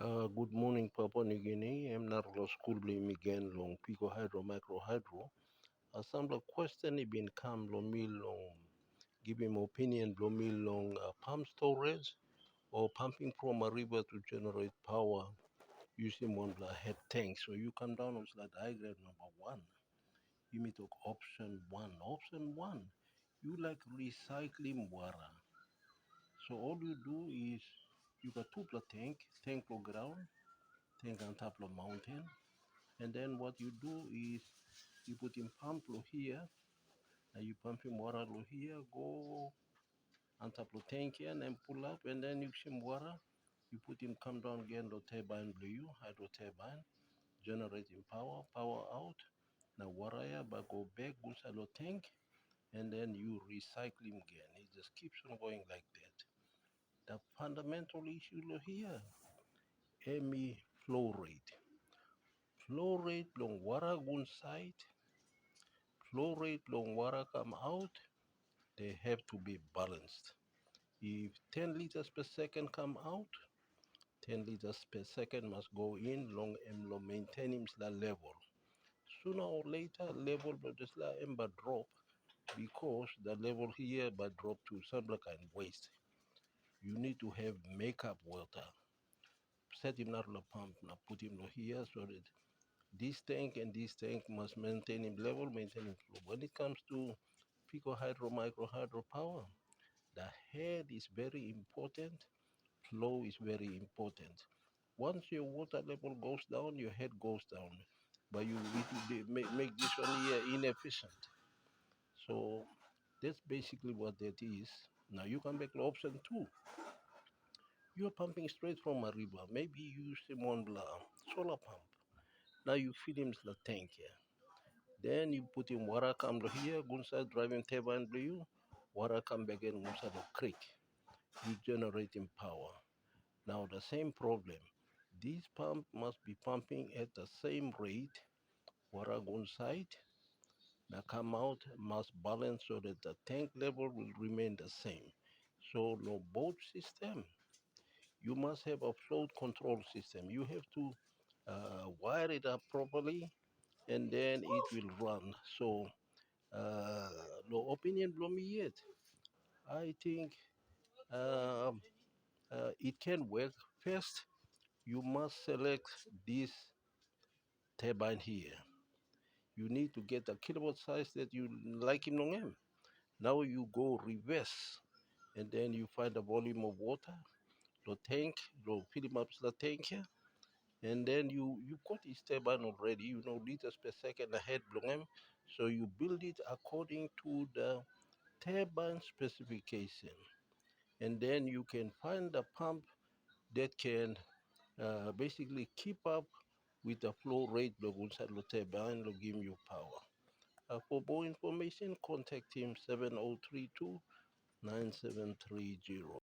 Good morning, Papua New Guinea. I'm Narlo School Blim again long Pico Hydro Micro Hydro. Assembler question been come lo me long give him opinion lo me long pump storage or pumping from a river to generate power using one of the head tank. So you come down on the diagram number one. You may talk option one. Option one, you like recycling water. So all you do is you got two tank for ground, tank on top of mountain. And then what you do is you put in pump lo here, and you pump in water lo here, go on top of tank here, and then pull up, and then you shim water. You put him come down again lo turbine lo you, hydro turbine, generating power out. Now water here, but go back, go inside lo tank, and then you recycle him again. It just keeps on going like that. The fundamental issue lo here, ME flow rate. Flow rate long water go inside, flow rate long water come out, they have to be balanced. If 10 liters per second come out, 10 liters per second must go in long and long maintaining the level. Sooner or later, level will just let ember drop because the level here but drop to some kind of waste. You need to have makeup water. Set him not the pump, now put him here so that this tank and this tank must maintain him level, maintain him flow. When it comes to pico hydro, micro hydro power, the head is very important, flow is very important. Once your water level goes down, your head goes down. But you make this one here inefficient. So that's basically what that is. Now you can make option two. You're pumping straight from a river. Maybe you use one solar pump. Now you fill him the tank here. Then you put in water come to here, go inside driving turbine to you. Water come back in inside the creek. You generating power. Now the same problem. This pump must be pumping at the same rate. Water go inside. Now come out must balance so that the tank level will remain the same. So no both system, you must have a flow control system. You have to wire it up properly, and then it will run. So no opinion blow me yet. I think um, it can work. First, you must select this turbine here. You need to get a kilowatt size that you like in long M. Now you go reverse, and then you find the volume of water, the tank, the fill him up the tank here, and then you got this turbine already. You know liters per second ahead long M. So you build it according to the turbine specification, and then you can find a pump that can basically keep up with the flow rate of inside the turbine to give you power. For more information, contact him 7032 9730.